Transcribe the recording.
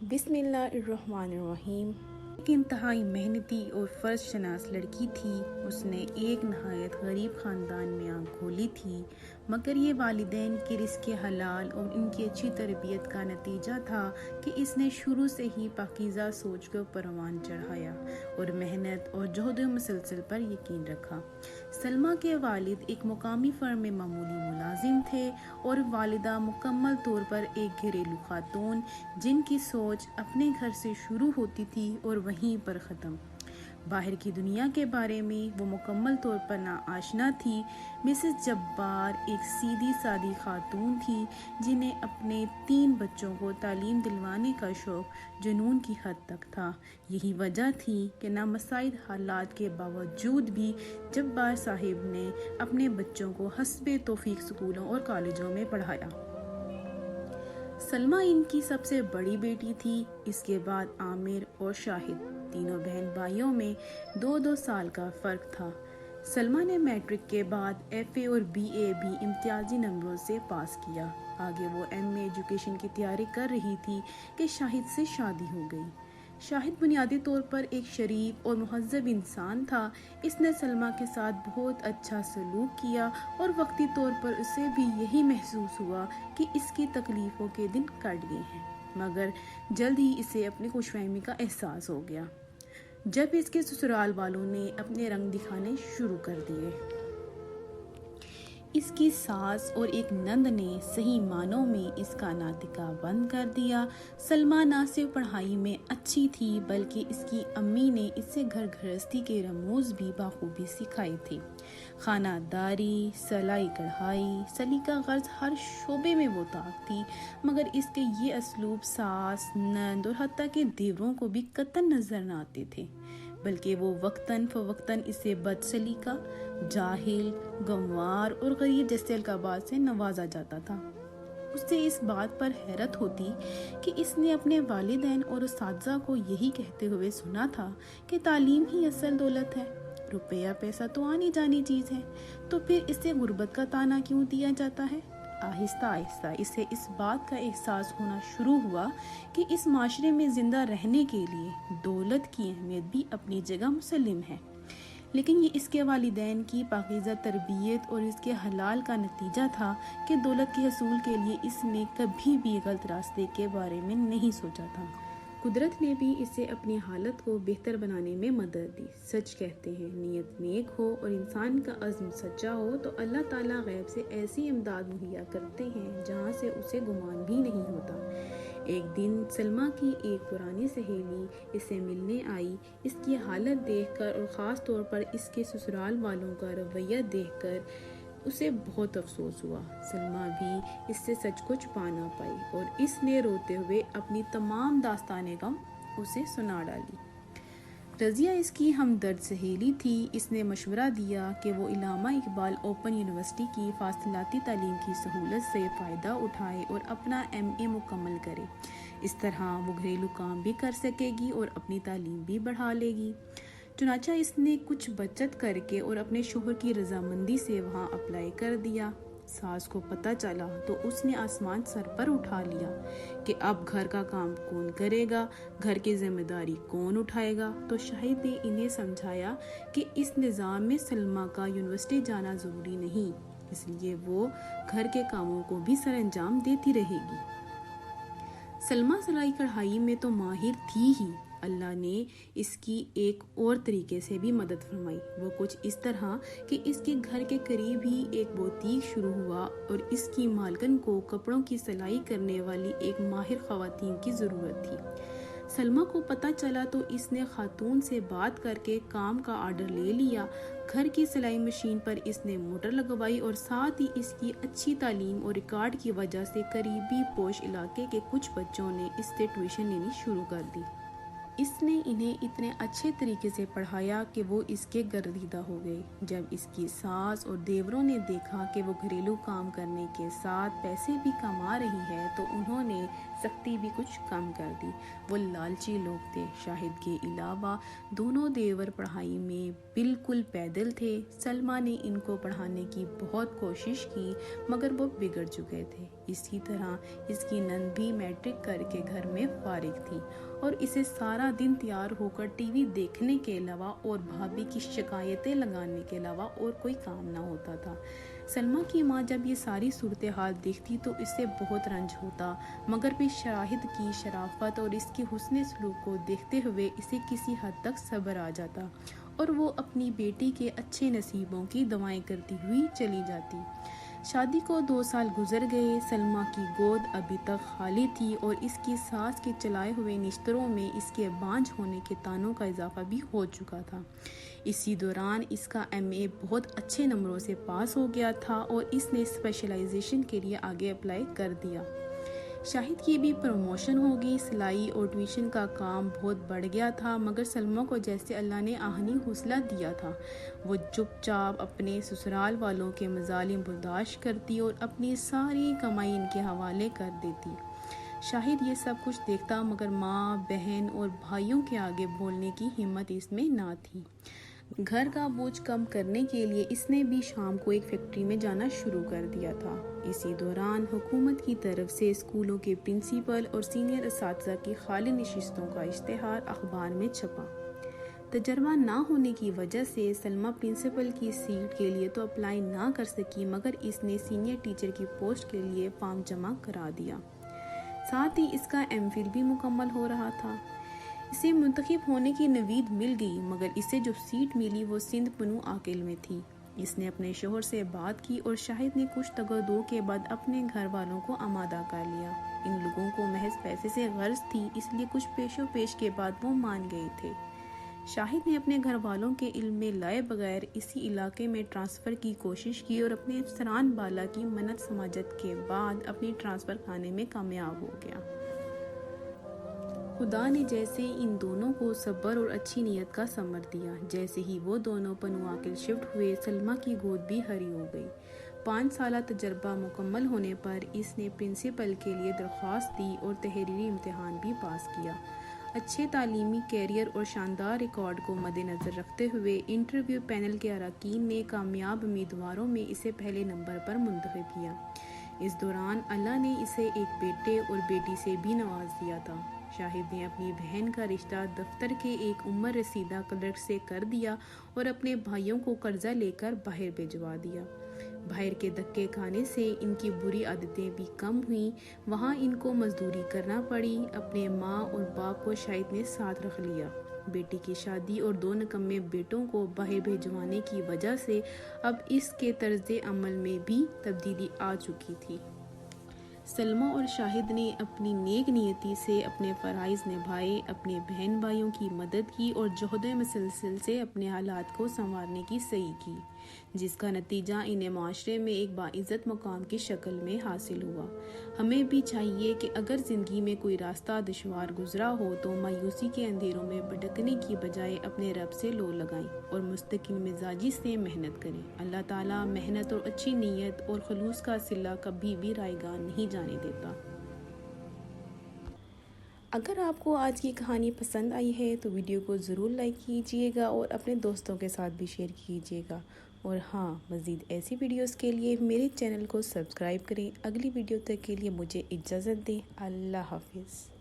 بسم اللہ الرحمن الرحیم۔ ایک انتہائی محنتی اور فرض شناس لڑکی تھی۔ اس نے ایک نہایت غریب خاندان میں آنکھ کھولی تھی، مگر یہ والدین کے رزق حلال اور ان کی اچھی تربیت کا نتیجہ تھا کہ اس نے شروع سے ہی پاکیزہ سوچ کو پروان چڑھایا اور محنت اور جہد مسلسل پر یقین رکھا۔ سلمیٰ کے والد ایک مقامی فرم میں معمولی ملازم تھے اور والدہ مکمل طور پر ایک گھریلو خاتون، جن کی سوچ اپنے گھر سے شروع ہوتی تھی اور وہیں پر ختم۔ باہر کی دنیا کے بارے میں وہ مکمل طور پر ناآشنا تھی۔ مسز جبار ایک سیدھی سادی خاتون تھی جنہیں اپنے 3 بچوں کو تعلیم دلوانے کا شوق جنون کی حد تک تھا۔ یہی وجہ تھی کہ نامساعد حالات کے باوجود بھی جبار صاحب نے اپنے بچوں کو حسب توفیق اسکولوں اور کالجوں میں پڑھایا۔ سلمیٰ ان کی سب سے بڑی بیٹی تھی۔ اس کے بعد عامر اور شاہد، تینوں بہن بھائیوں میں 2 سال کا فرق تھا۔ سلمیٰ نے میٹرک کے بعد FA اور BA بھی امتیازی نمبروں سے پاس کیا۔ آگے وہ MA ایجوکیشن کی تیاری کر رہی تھی کہ شاہد سے شادی ہو گئی۔ شاہد بنیادی طور پر ایک شریف اور مہذب انسان تھا۔ اس نے سلمیٰ کے ساتھ بہت اچھا سلوک کیا اور وقتی طور پر اسے بھی یہی محسوس ہوا کہ اس کی تکلیفوں کے دن کٹ گئے ہیں، مگر جلد ہی اسے اپنی خوش فہمی کا احساس ہو گیا جب اس کے سسرال والوں نے اپنے رنگ دکھانے شروع کر دیے۔ اس کی ساس اور ایک نند نے صحیح معنوں میں اس کا ناطقہ بند کر دیا۔ سلمیٰ نہ صرف پڑھائی میں اچھی تھی بلکہ اس کی امی نے اسے گھر گھرستی کے رموز بھی بخوبی سکھائے تھے۔ خانہ داری، سلائی کڑھائی، سلیقہ غرض ہر شعبے میں وہ طاق تھی، مگر اس کے یہ اسلوب ساس، نند اور حتیٰ کہ دیوروں کو بھی قطعاً نظر نہ آتے تھے، بلکہ وہ وقتاً فوقتاً اسے بد سلیقہ، جاہل، گنوار اور غریب جیسے القابات سے نوازا جاتا تھا۔ اسے اس بات پر حیرت ہوتی کہ اس نے اپنے والدین اور اساتذہ کو یہی کہتے ہوئے سنا تھا کہ تعلیم ہی اصل دولت ہے، روپیہ پیسہ تو آنی جانی چیز ہے، تو پھر اسے غربت کا طعنہ کیوں دیا جاتا ہے؟ آہستہ آہستہ اسے اس بات کا احساس ہونا شروع ہوا کہ اس معاشرے میں زندہ رہنے کے لیے دولت کی اہمیت بھی اپنی جگہ مسلم ہے، لیکن یہ اس کے والدین کی پاکیزہ تربیت اور اس کے حلال کا نتیجہ تھا کہ دولت کے حصول کے لیے اس نے کبھی بھی غلط راستے کے بارے میں نہیں سوچا تھا۔ قدرت نے بھی اسے اپنی حالت کو بہتر بنانے میں مدد دی۔ سچ کہتے ہیں نیت نیک ہو اور انسان کا عزم سچا ہو تو اللہ تعالیٰ غیب سے ایسی امداد مہیا کرتے ہیں جہاں سے اسے گمان بھی نہیں ہوتا۔ ایک دن سلمیٰ کی ایک پرانی سہیلی اس سے ملنے آئی۔ اس کی حالت دیکھ کر اور خاص طور پر اس کے سسرال والوں کا رویہ دیکھ کر اسے بہت افسوس ہوا۔ سلمیٰ بھی اس سے سچ کو چھپا نہ پائی اور اس نے روتے ہوئے اپنی تمام داستانِ غم اسے سنا ڈالی۔ رضیہ اس کی ہمدرد سہیلی تھی۔ اس نے مشورہ دیا کہ وہ علامہ اقبال اوپن یونیورسٹی کی فاصلاتی تعلیم کی سہولت سے فائدہ اٹھائے اور اپنا MA مکمل کرے۔ اس طرح وہ گھریلو کام بھی کر سکے گی اور اپنی تعلیم بھی بڑھا لے گی۔ چنانچہ اس نے کچھ بچت کر کے اور اپنے شوہر کی رضامندی سے وہاں اپلائی کر دیا۔ ساس کو پتہ چلا تو اس نے آسمان سر پر اٹھا لیا کہ اب گھر کا کام کون کرے گا، گھر کی ذمہ داری کون اٹھائے گا۔ تو شاہد نے انہیں سمجھایا کہ اس نظام میں سلمیٰ کا یونیورسٹی جانا ضروری نہیں، اس لیے وہ گھر کے کاموں کو بھی سر انجام دیتی رہے گی۔ سلمیٰ سلائی کڑھائی میں تو ماہر تھی ہی، اللہ نے اس کی ایک اور طریقے سے بھی مدد فرمائی۔ وہ کچھ اس طرح کہ اس کے گھر کے قریب ہی ایک بوتیک شروع ہوا اور اس کی مالکن کو کپڑوں کی سلائی کرنے والی ایک ماہر خواتین کی ضرورت تھی۔ سلمیٰ کو پتہ چلا تو اس نے خاتون سے بات کر کے کام کا آرڈر لے لیا۔ گھر کی سلائی مشین پر اس نے موٹر لگوائی اور ساتھ ہی اس کی اچھی تعلیم اور ریکارڈ کی وجہ سے قریبی پوش علاقے کے کچھ بچوں نے اس سے ٹیوشن لینی شروع کر دی۔ اس نے انہیں اتنے اچھے طریقے سے پڑھایا کہ وہ اس کے گردیدہ ہو گئے۔ جب اس کی ساس اور دیوروں نے دیکھا کہ وہ گھریلو کام کرنے کے ساتھ پیسے بھی کما رہی ہے تو انہوں نے سختی بھی کچھ کم کر دی۔ وہ لالچی لوگ تھے۔ شاہد کے علاوہ دونوں دیور پڑھائی میں بالکل پیدل تھے۔ سلمیٰ نے ان کو پڑھانے کی بہت کوشش کی مگر وہ بگڑ چکے تھے۔ اسی طرح اس کی نند بھی میٹرک کر کے گھر میں فارغ تھی اور اسے سارا دن تیار ہو کر ٹی وی دیکھنے کے علاوہ اور بھابھی کی شکایتیں لگانے کے علاوہ اور کوئی کام نہ ہوتا تھا۔ سلمیٰ کی ماں جب یہ ساری صورتحال دیکھتی تو اس سے بہت رنج ہوتا مگر بھی شاہد کی شرافت اور اس کے حسن سلوک کو دیکھتے ہوئے اسے کسی حد تک صبر آ جاتا اور وہ اپنی بیٹی کے اچھے نصیبوں کی دعائیں کرتی ہوئی چلی جاتی۔ شادی کو 2 سال گزر گئے۔ سلمیٰ کی گود ابھی تک خالی تھی اور اس کی ساس کے چلائے ہوئے نشتروں میں اس کے بانجھ ہونے کے طعنوں کا اضافہ بھی ہو چکا تھا۔ اسی دوران اس کا MA بہت اچھے نمبروں سے پاس ہو گیا تھا اور اس نے اسپیشلائزیشن کے لیے آگے اپلائی کر دیا۔ شاہد کی بھی پروموشن ہو گئی۔ سلائی اور ٹیوشن کا کام بہت بڑھ گیا تھا مگر سلمیٰ کو جیسے اللہ نے آہنی حوصلہ دیا تھا وہ چپ چاپ اپنے سسرال والوں کے مظالم برداشت کرتی اور اپنی ساری کمائی ان کے حوالے کر دیتی۔ شاہد یہ سب کچھ دیکھتا مگر ماں، بہن اور بھائیوں کے آگے بولنے کی ہمت اس میں نہ تھی۔ گھر کا بوجھ کم کرنے کے لیے اس نے بھی شام کو ایک فیکٹری میں جانا شروع کر دیا تھا۔ اسی دوران حکومت کی طرف سے اسکولوں کے پرنسپل اور سینئر اساتذہ کی خالی نشستوں کا اشتہار اخبار میں چھپا۔ تجربہ نہ ہونے کی وجہ سے سلمیٰ پرنسپل کی سیٹ کے لیے تو اپلائی نہ کر سکی مگر اس نے سینئر ٹیچر کی پوسٹ کے لیے فارم جمع کرا دیا۔ ساتھ ہی اس کا MPhil بھی مکمل ہو رہا تھا۔ اسے منتخب ہونے کی نوید مل گئی مگر اسے جو سیٹ ملی وہ سندھ پنو عاقل میں تھی۔ اس نے اپنے شوہر سے بات کی اور شاہد نے کچھ تگدو کے بعد اپنے گھر والوں کو آمادہ کر لیا۔ ان لوگوں کو محض پیسے سے غرض تھی اس لیے کچھ پیش و پیش کے بعد وہ مان گئے تھے۔ شاہد نے اپنے گھر والوں کے علم میں لائے بغیر اسی علاقے میں ٹرانسفر کی کوشش کی اور اپنے افسران بالا کی منت سماجت کے بعد اپنی ٹرانسفر کھانے میں کامیاب ہو گیا۔ خدا نے جیسے ان دونوں کو صبر اور اچھی نیت کا ثمر دیا۔ جیسے ہی وہ دونوں پنو عاقل شفٹ ہوئے سلمیٰ کی گود بھی ہری ہو گئی۔ 5 سالہ تجربہ مکمل ہونے پر اس نے پرنسپل کے لیے درخواست دی اور تحریری امتحان بھی پاس کیا۔ اچھے تعلیمی کیریئر اور شاندار ریکارڈ کو مد نظر رکھتے ہوئے انٹرویو پینل کے اراکین نے کامیاب امیدواروں میں اسے پہلے نمبر پر منتخب کیا۔ اس دوران اللہ نے اسے ایک بیٹے اور بیٹی سے بھی نواز دیا تھا۔ شاہد نے اپنی بہن کا رشتہ دفتر کے ایک عمر رسیدہ کلرک سے کر دیا اور اپنے بھائیوں کو قرضہ لے کر باہر بھجوا دیا۔ باہر کے دھکے کھانے سے ان کی بری عادتیں بھی کم ہوئیں۔ وہاں ان کو مزدوری کرنا پڑی۔ اپنے ماں اور باپ کو شاہد نے ساتھ رکھ لیا۔ بیٹی کی شادی اور 2 نکمے بیٹوں کو باہر بھجوانے کی وجہ سے اب اس کے طرز عمل میں بھی تبدیلی آ چکی تھی۔ سلمیٰ اور شاہد نے اپنی نیک نیتی سے اپنے فرائض نبھائے، اپنے بہن بھائیوں کی مدد کی اور جہد مسلسل سے اپنے حالات کو سنوارنے کی سعی کی جس کا نتیجہ انہیں معاشرے میں ایک باعزت مقام کی شکل میں حاصل ہوا۔ ہمیں بھی چاہیے کہ اگر زندگی میں کوئی راستہ دشوار گزرا ہو تو مایوسی کے اندھیروں میں بھٹکنے کی بجائے اپنے رب سے لو لگائیں اور مستقل مزاجی سے محنت کریں۔ اللہ تعالیٰ محنت اور اچھی نیت اور خلوص کا صلہ کبھی بھی رائیگاں نہیں جانے دیتا۔ اگر آپ کو آج کی کہانی پسند آئی ہے تو ویڈیو کو ضرور لائک کیجیے گا اور اپنے دوستوں کے ساتھ بھی شیئر کیجیے گا، اور ہاں، مزید ایسی ویڈیوز کے لیے میرے چینل کو سبسکرائب کریں۔ اگلی ویڈیو تک کے لیے مجھے اجازت دیں۔ اللہ حافظ۔